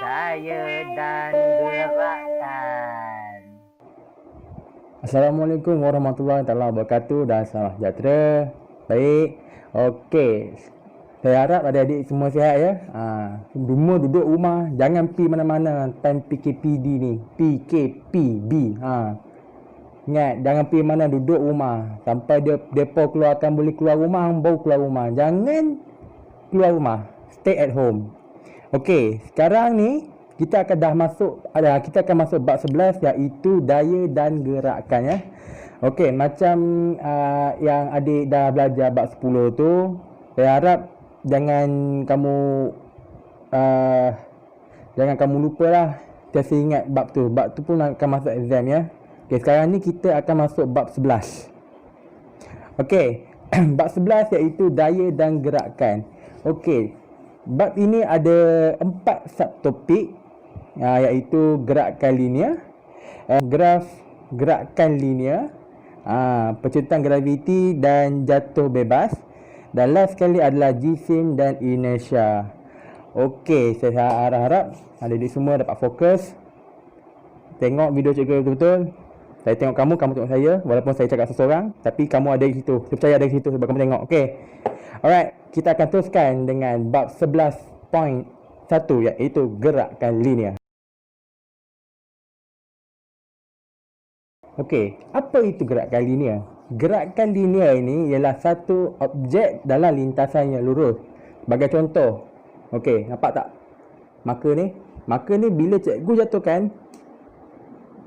daya dan gerakan. Assalamualaikum warahmatullahi wabarakatuh dan salam sejahtera. Baik. Okey. Saya harap adik-adik semua sihat ya. Semua duduk rumah, jangan pergi mana-mana time PKPD ni. PKPB. Ingat, jangan pergi mana, duduk rumah sampai depa keluarkan boleh keluar rumah, baru keluar rumah. Jangan keluar rumah. Stay at home. Okey, sekarang ni kita akan masuk bab 11 iaitu daya dan gerakan ya. Okey, macam yang adik dah belajar bab 10 tu, saya harap jangan kamu uh, jangan kamu lupalah, terus ingat bab tu. Bab tu pun akan masuk exam ya. Okey, sekarang ni kita akan masuk bab 11. Okey, bab 11 iaitu daya dan gerakan. Okey, bab ini ada 4 subtopik iaitu gerakan linear, graf gerakan linear, percintaan graviti dan jatuh bebas, dan last sekali adalah jisim dan inersia. Okey, saya harap adik-adik semua dapat fokus tengok video cikgu betul-betul. Saya tengok kamu, kamu tengok saya. Walaupun saya cakap seseorang, tapi kamu ada di situ. Saya percaya ada di situ sebab kamu tengok. Okey. Alright, kita akan teruskan dengan bab 11.1 iaitu gerakan linear. Okey, apa itu gerakan linear? Gerakan linear ini ialah satu objek dalam lintasan yang lurus. Sebagai contoh, okey, nampak tak? Marker ni bila cikgu jatuhkan,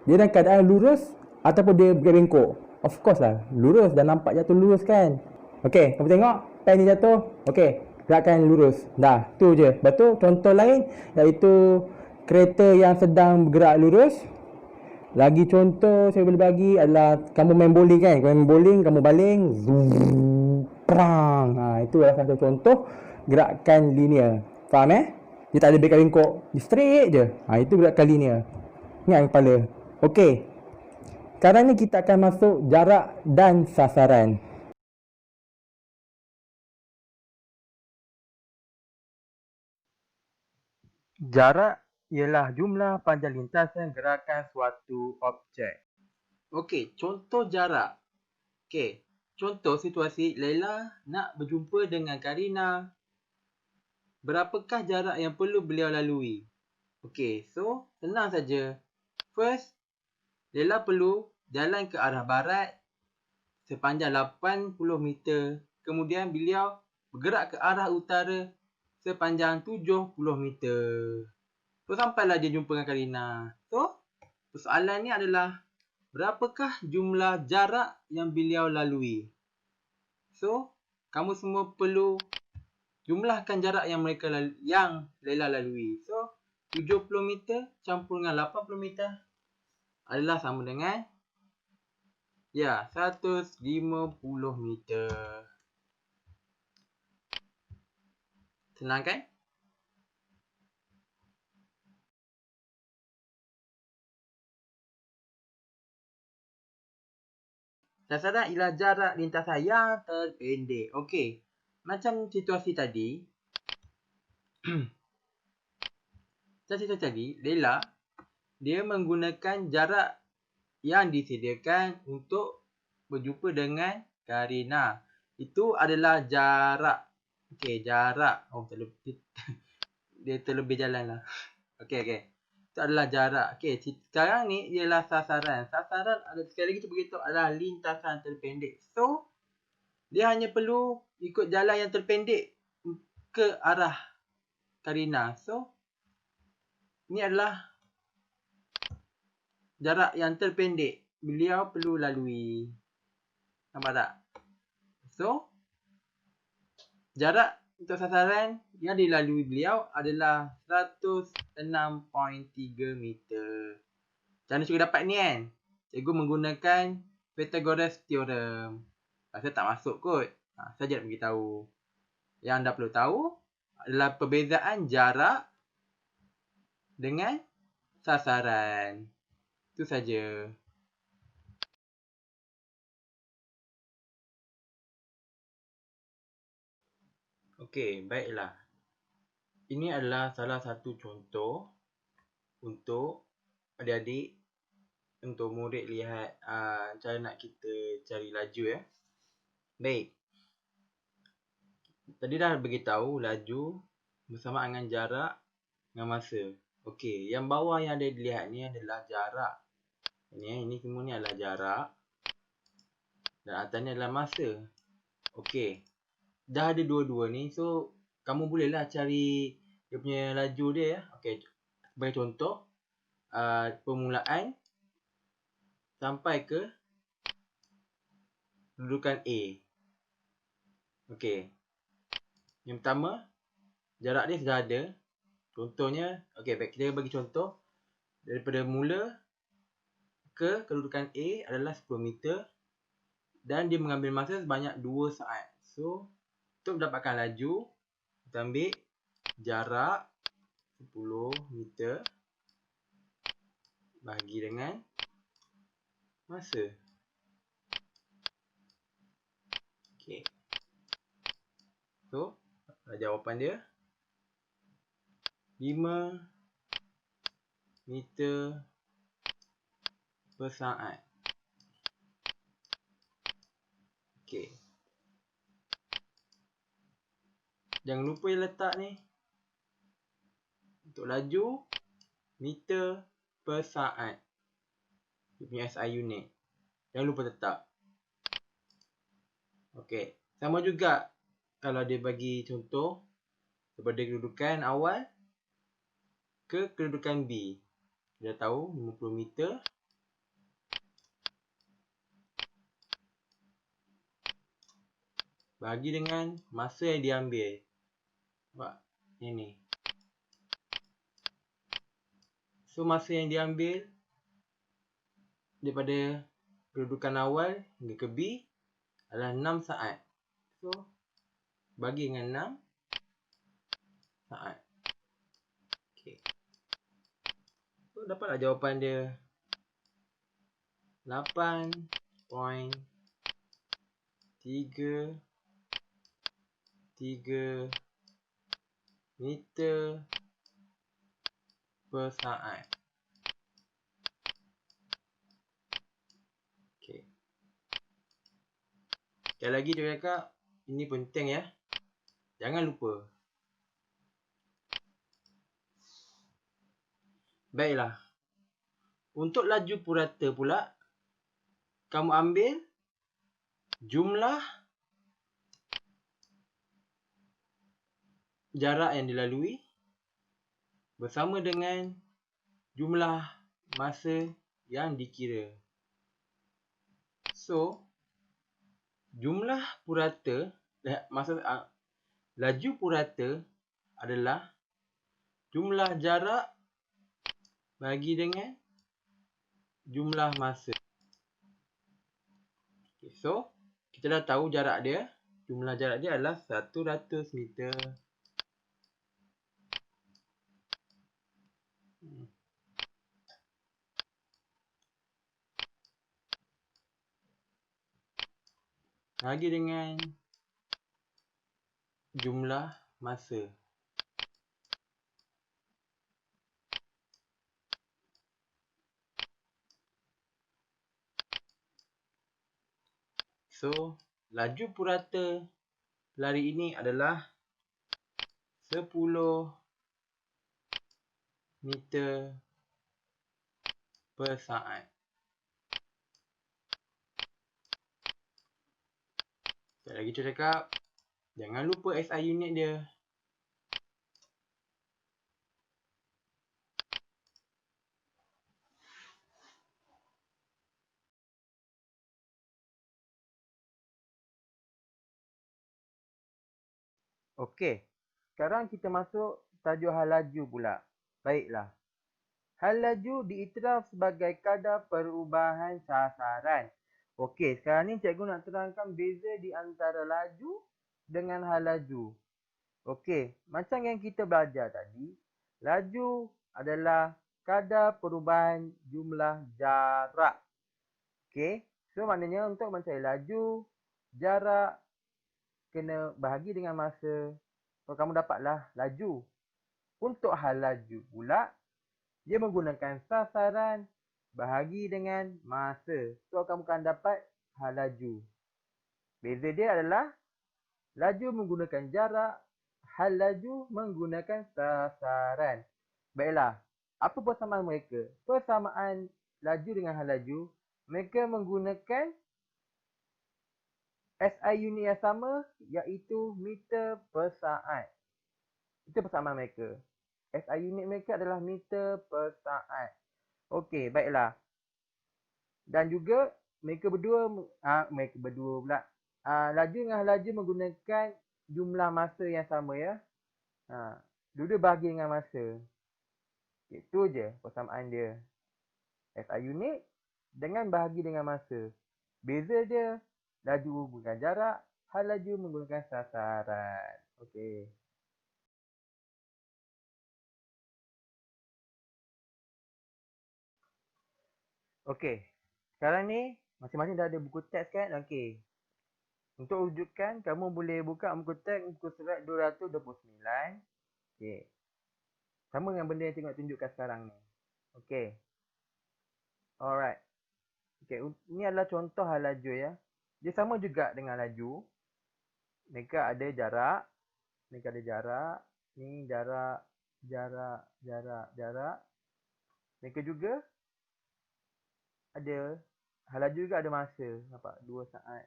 dia dalam keadaan lurus ataupun dia berbengkok. Of course lah, lurus, dah nampak jatuh lurus kan. Okey, kamu tengok pen ni jatuh. Okey, gerakan lurus. Dah, tu je. Betul. Contoh lain iaitu kereta yang sedang bergerak lurus. Lagi contoh saya boleh bagi adalah kamu main bowling kan. Kamu main bowling, kamu baling, zoom, perang. Itu adalah satu contoh gerakan linear. Faham Dia tak ada bengkok-bengkok. Dia straight je. Itu gerakan linear. Ingat kepala. Okey. Sekarang ni kita akan masuk jarak dan sasaran. Jarak ialah jumlah panjang lintasan gerakan suatu objek. Okey, contoh jarak. Okey, contoh situasi Laila nak berjumpa dengan Karina. Berapakah jarak yang perlu beliau lalui? Okey, so senang saja. First, Laila perlu jalan ke arah barat sepanjang 80 meter. Kemudian beliau bergerak ke arah utara sepanjang 70 meter. So, sampailah dia jumpa dengan Karina. So, persoalan ni adalah berapakah jumlah jarak yang beliau lalui? So, kamu semua perlu jumlahkan jarak yang Laila lalui. So, 70 meter campur dengan 80 meter adalah sama dengan 150 meter. Senang kan? Sasaran ialah jarak lintasan yang terpendek. Okey. Macam situasi tadi. Laila, dia menggunakan jarak yang disediakan untuk berjumpa dengan Karina. Itu adalah jarak. Okey, jarak. Dia terlebih jalan lah. Okey. Itu adalah jarak. Okey, sekarang ni ialah sasaran. Sasaran sekali lagi kita beritahu adalah lintasan terpendek. So, dia hanya perlu ikut jalan yang terpendek ke arah Karina. So, ini adalah jarak yang terpendek beliau perlu lalui. Nampak tak? So, jarak untuk sasaran yang dilalui beliau adalah 106.3 meter. Macam mana cikgu dapat ni kan? Cikgu menggunakan Pythagoras Theorem. Rasa tak masuk kot. Saja nak beritahu. Yang anda perlu tahu adalah perbezaan jarak dengan sasaran. Itu saja. Okey, baiklah. Ini adalah salah satu contoh untuk adik-adik, untuk murid lihat cara nak kita cari laju ya. Baik. Tadi dah beritahu laju bersama dengan jarak dengan masa. Okey, yang bawah yang ada dilihat ni adalah jarak. Ini semua ni adalah jarak. Dan atas ni adalah masa. Okey. Dah ada dua-dua ni, so kamu bolehlah cari dia punya laju dia ya. Okey. Sebagai contoh, permulaan sampai ke kedudukan A. Okey. Yang pertama, jarak dia sudah ada. Contohnya, okey, baik, kita bagi contoh. Daripada mula ke kedudukan A adalah 10 meter. Dan dia mengambil masa sebanyak 2 saat. So, untuk mendapatkan laju, kita ambil jarak 10 meter bahagi dengan masa. Okey. So, jawapan dia 5 meter per saat. Okey. Jangan lupa letak ni. Untuk laju, meter per saat. Dia punya SI unit. Jangan lupa letak. Okey. Sama juga kalau dia bagi contoh daripada kedudukan awal ke kedudukan B. Kita tahu 50 meter bahagi dengan masa yang diambil. Nampak? Ini. So, masa yang diambil daripada kedudukan awal hingga ke B adalah 6 saat. So, bagi dengan 6 saat. Okay. So, dapatlah jawapan dia 8.33 meter per saat. Okay. Sekali lagi dia cakap, ini penting ya. Jangan lupa. Baiklah. Untuk laju purata pula, kamu ambil jumlah jarak yang dilalui bersama dengan jumlah masa yang dikira. So, jumlah purata, laju purata adalah jumlah jarak bagi dengan jumlah masa. Okay, so, kita dah tahu jarak dia. Jumlah jarak dia adalah 100 meter. Bagi dengan jumlah masa. So, laju purata lari ini adalah 10 meter per saat. Sekali lagi saya cakap, jangan lupa SI unit dia. Okey, sekarang kita masuk tajuk hal laju pula. Baiklah. Hal laju diiktiraf sebagai kadar perubahan sasaran. Okey, sekarang ni cikgu nak terangkan beza di antara laju dengan hal laju. Okey, macam yang kita belajar tadi, laju adalah kadar perubahan jumlah jarak. Okey, so maknanya untuk mencari laju, jarak kena bahagi dengan masa. So, kamu dapatlah laju. Untuk hal laju pula, dia menggunakan sasaran bahagi dengan masa. So, kamu akan dapat hal laju. Beza dia adalah laju menggunakan jarak, hal laju menggunakan sasaran. Baiklah, apa persamaan mereka? Persamaan laju dengan hal laju, mereka menggunakan SI unit yang sama, iaitu meter per saat. Itu persamaan mereka. SI unit mereka adalah meter per saat. Okey, baiklah. Dan juga mereka berdua pula. Laju dengan laju menggunakan jumlah masa yang sama ya. Dua-dua bahagi dengan masa. Itu je persamaan dia. SI unit dengan bahagi dengan masa. Beza dia, laju menggunakan jarak, hal laju menggunakan sasaran. Okey. Okey. Sekarang ni masing-masing dah ada buku teks kan? Okey. Untuk wujudkan, kamu boleh buka buku teks muka surat 229. Okey. Sama dengan benda yang tengok tunjukkan sekarang ni. Okey. Alright. Okey, ini adalah contoh hal laju ya. Dia sama juga dengan laju. Mereka ada jarak. Ni jarak. Mereka juga ada hal laju juga ada masa. Nampak? 2 saat.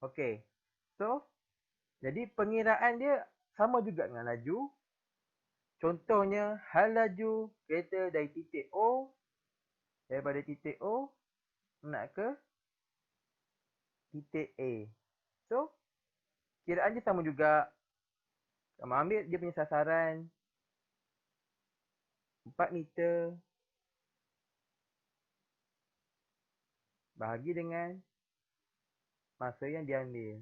Okey. So, jadi pengiraan dia sama juga dengan laju. Contohnya, hal laju kereta dari titik O, daripada titik O nak ke titik A. So, kiraan dia sama juga. Kamu ambil dia punya sasaran 4 meter bahagi dengan masa yang diambil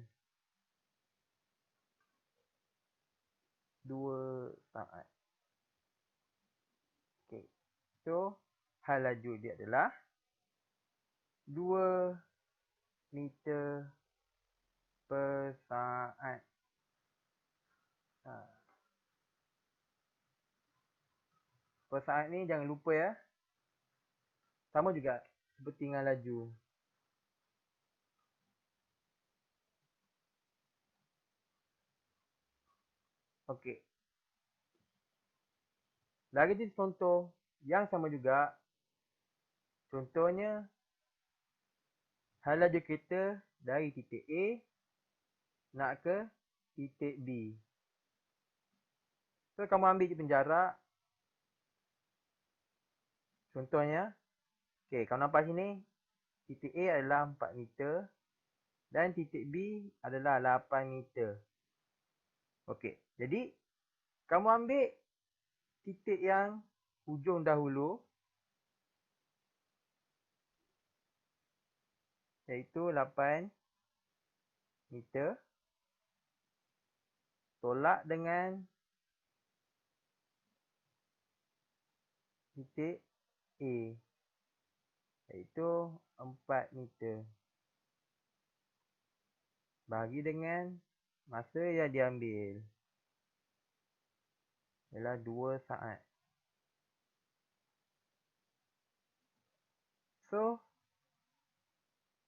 2 saat. Okay. So, hal laju dia adalah 2 meter per saat. Per saat ni jangan lupa ya. Sama juga seperti dengan laju. Okey. Lagi jenis contoh yang sama juga. Contohnya, hal laju kereta dari titik A nak ke titik B. So, kamu ambil je penjarak. Contohnya, okey, kamu nampak sini, titik A adalah 4 meter dan titik B adalah 8 meter. Okey, jadi kamu ambil titik yang hujung dahulu, iaitu 8 meter, tolak dengan titik A, iaitu 4 meter. Bahagi dengan masa yang diambil, ialah 2 saat. So,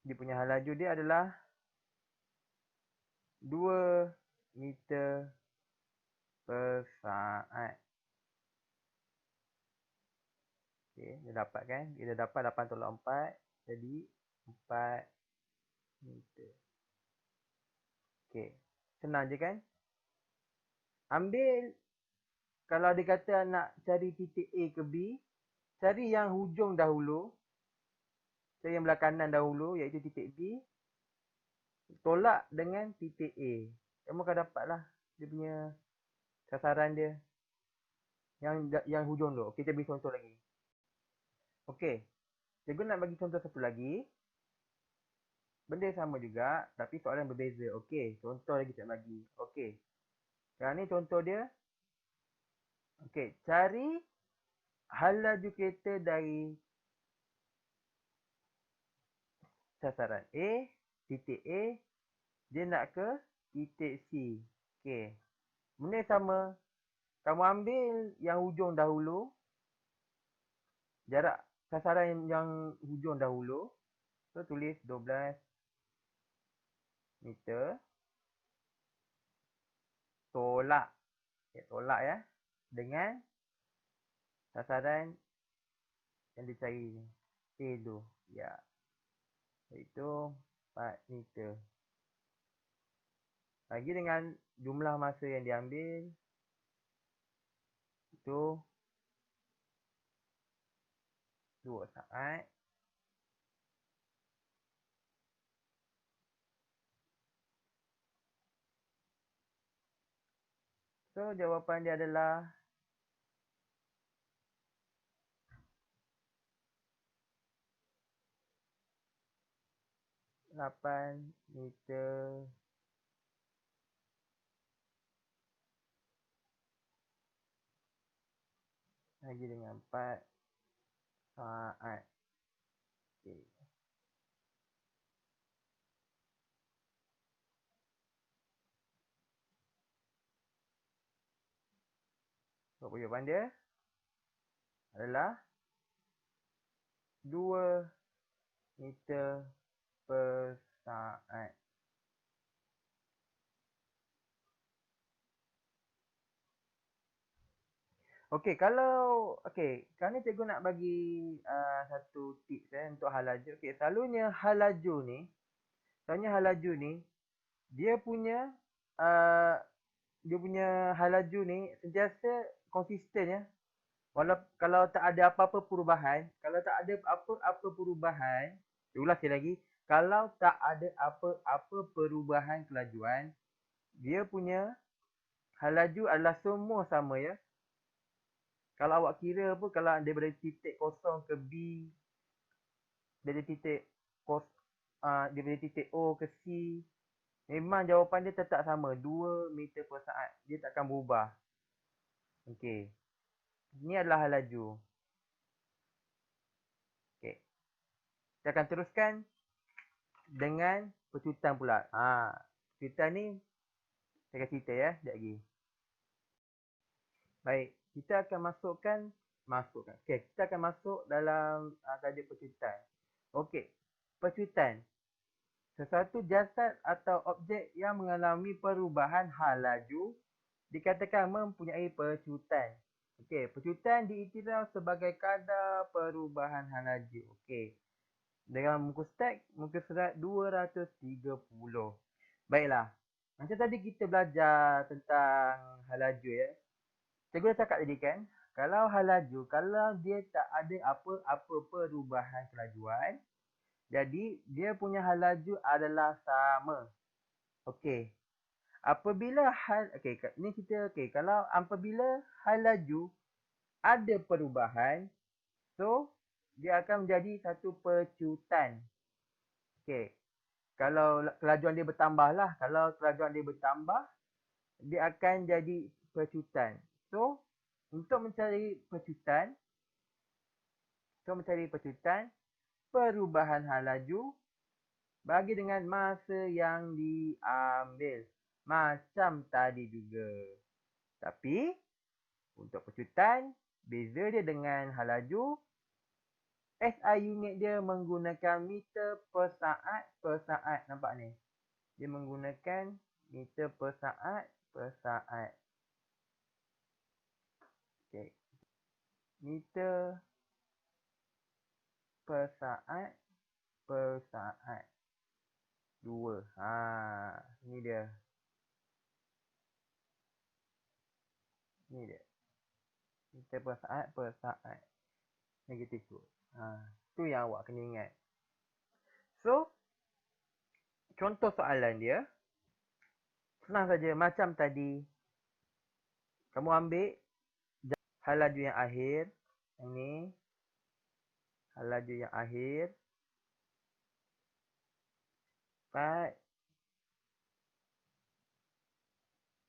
dia punya hal laju dia adalah 2 meter per saat. Okay, dia dapat kan? Dia dapat 8 tolak 4, jadi 4 meter. Okay, senang je kan? Ambil, kalau dia kata nak cari titik A ke B, cari yang hujung dahulu. Cari yang belah kanan dahulu, iaitu titik B. Tolak dengan titik A. Kamu akan dapatlah dia punya sasaran dia. Yang hujung tu. Okay, kita beri contoh lagi. Okay. Cikgu nak bagi contoh satu lagi. Benda sama juga, tapi soalan berbeza. Okay, contoh lagi saya bagi. Okay. Sekarang ni contoh dia. Okay, cari hal laju kereta dari sasaran A, titik A Dia nak ke titik C. Okey. Benda sama. Kamu ambil yang hujung dahulu. Jarak sasaran yang hujung dahulu. So, tulis 12 meter. Tolak. Okay, tolak ya. Dengan sasaran yang dicari ni. C tu. Ya. Iaitu 4 meter. Lagi dengan jumlah masa yang diambil. Itu 2 saat. So, jawapan dia adalah 8 meter lagi dengan 4 saat. Okay. So, jawapan dia adalah 2 meter per saat. Okey, sekarang ni cikgu nak bagi satu tips untuk hal laju. Okey, selalunya hal laju ni dia punya hal laju ni sentiasa konsisten ya. Kalau tak ada apa-apa perubahan, ulas sekali lagi, kalau tak ada apa-apa perubahan kelajuan, dia punya hal laju adalah semua sama ya. Kalau awak kira apa, kalau daripada titik kosong ke B, dari titik daripada titik O ke C, memang jawapan dia tetap sama, 2 meter per saat. Dia takkan berubah. Okey. Ini adalah hal laju. Okey. Kita akan teruskan dengan pecutan pula. Pecutan ni saya akan cerita ya, sekejap lagi. Baik, kita akan masukkan. Okey, kita akan masuk dalam tajuk pecutan. Okey, pecutan. Sesuatu jasad atau objek yang mengalami perubahan hal laju dikatakan mempunyai pecutan. Okey, pecutan diiktiraf sebagai kadar perubahan hal laju. Okey. Dalam muka surat 230. Baiklah. Macam tadi kita belajar tentang hal laju ya. Cikgu dah cakap tadi kan, kalau hal laju, kalau dia tak ada apa-apa perubahan kelajuan, jadi dia punya hal laju adalah sama. Okey. Apabila hal laju ada perubahan, so dia akan menjadi satu pecutan. Okey. Kalau kelajuan dia bertambah lah, dia akan jadi pecutan. So, untuk mencari pecutan, perubahan hal laju bagi dengan masa yang diambil. Macam tadi juga. Tapi, untuk pecutan, beza dia dengan hal laju, SI unit dia menggunakan meter per saat. Nampak ni? Dia menggunakan meter per saat. Okay. Meter per saat. 2. Ni dia. Meter per saat. Negatif tu. Tu yang awak kena ingat. So, contoh soalan dia. Senang saja. Macam tadi. Kamu ambil hal laju yang akhir. Yang ni. Hal laju yang akhir. 4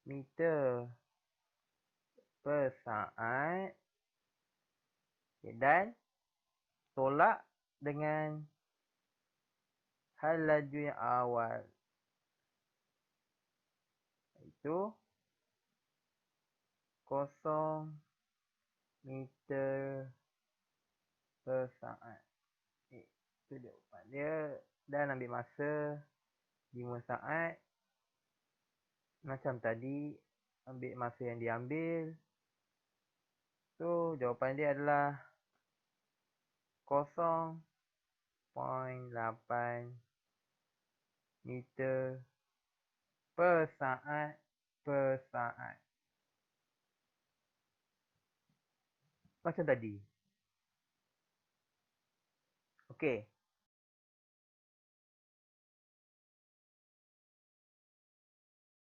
meter per saat. Okay, dan tolak dengan hal laju yang awal. iaitu 0 meter per saat. Itu jawapan dia. Dan ambil masa 5 saat. Macam tadi, ambil masa yang diambil. So, jawapan dia adalah 0.8 meter per saat. Macam tadi. Okey.